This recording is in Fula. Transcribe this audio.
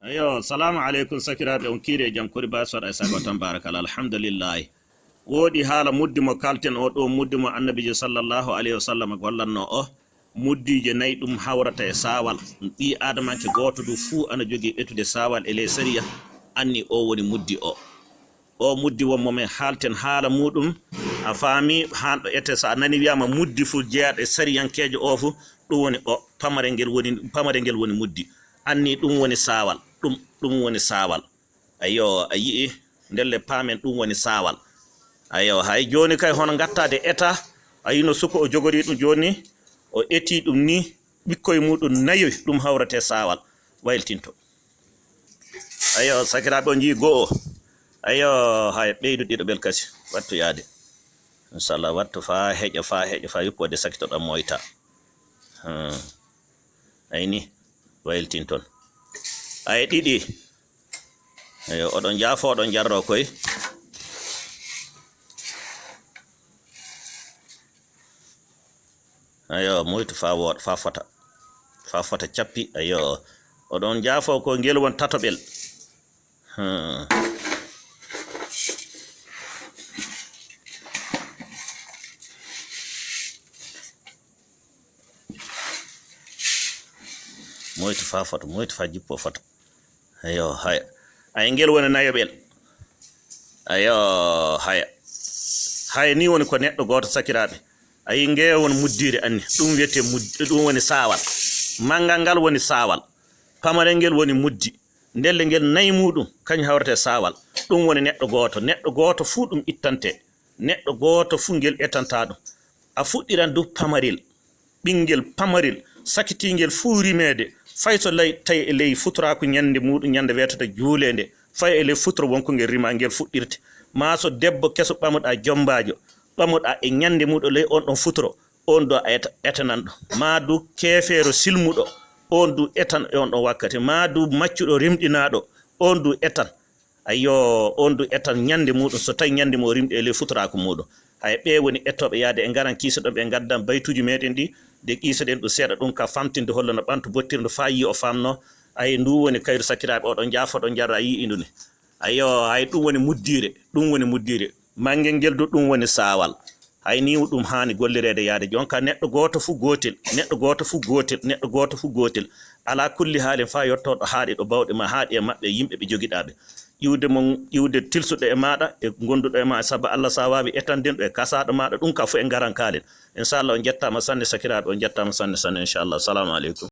Ayo, salamu alaikum sakiraɓe on kiire jam kori basoɗa e sago tan barakalla alhamdulillahi woɗi haala muddi mo kalten o ɗo muddi mo annabijo sallllahu alayhi wa sallam gollanno o muddije nayyi ɗum hawrata e sawal ɓi adamanke goto du fuu ana jogui ɓetude sawal e ley sariya anni o woni muddi o muddi wonmo men haalten haala muɗum a faami hanɗo ete sa nani wiyama muddi fu jeeyaɗo e sariyankejo o fu ɗum woni o pamare ngel woni muddi anni ɗum woni sawal ɗum woni sawal ayo a yii ndelle paamen ɗum woni sawal ayo hay joni kay hono gattade eta ayino suko o jogori ɗum joni o eti ɗum ni ɓikkoye muɗum nayoy ɗum hawrate sawal wayltinto ayo sakiraɓe on jii go'o ayo hay ɓeydu ɗiɗo bel kasi wattu yaade inchallah wattu fa heƴa fa yuppode sakitoɗam moyta ayni wayltinton ay ɗiɗi ayo oɗon jaafo oɗon jarro koy ayo moytu fa woɗ fa fota cappi ayo oɗon jaafo ko ngel won tatoɓel moytu fa fota moytu fa jippo fota ayo haya ay ngel woni nayoɓel ayo haya ni woni ko neɗɗo goto sakiraɓe ayi nge woni muddire anni ɗum wiyete ɗum woni sawal mangal ngal woni sawal pamarel ngel woni muddi ndelle ngel nayi muɗum kañum hawrete sawal ɗum woni neɗɗo goto fuu ɗum ittante neɗɗo goto fuu ngel etanta ɗum a fuɗɗiran du pamarel ɓinguel pamarel sakitingel fuu rimede fay so tawi e ley futuraku ñande muɗum ñande wetata juulede fay e ley futuro wonko ngel rima ngel fuɗɗirte ma so debbo keso ɓamuɗa jombajo ɓamuɗa e ñande muɗo ley on ɗon futuro on do a etanan ɗo ma du keefeero silmuɗo on du etan e on ɗon wakkati ma du maccuɗo rimɗinaɗo on du etan ayo on du etan ñande muɗum so tawi ñande mo rimɗi e ley futuraku muɗum hay ɓe woni ettoɓe yaade e garan kiisoɗon ɓe gaddan baytuji meɗen ɗi de kiisoɗen ɗum seeɗa ɗum ka famtinde hollono ɓantu bottirde fa yi o famno ay ndu woni kayru sakiraɓe oɗon jaafoɗon jarra a yi indune ayo hay ɗum woni muddire mangel ngel du ɗum woni sawal hay ni ɗum hani gollirede yaade jonka neɗɗo goto fu gotel ala kulli haalin fa yottoɗo haaɗi ɗo bawɗe ma haaɗi e maɓɓe yimɓe ɓe jogiɗaɓe iwde tilsuɗo e maɗa e gonduɗo e ma saabu Allah sa wawi etandenɗo e kasaɗo maɗa ɗum ka fu e garan kalen inchallah on jettama sanne sakiraɓe on jettama sanne inchallah assalamu aleykum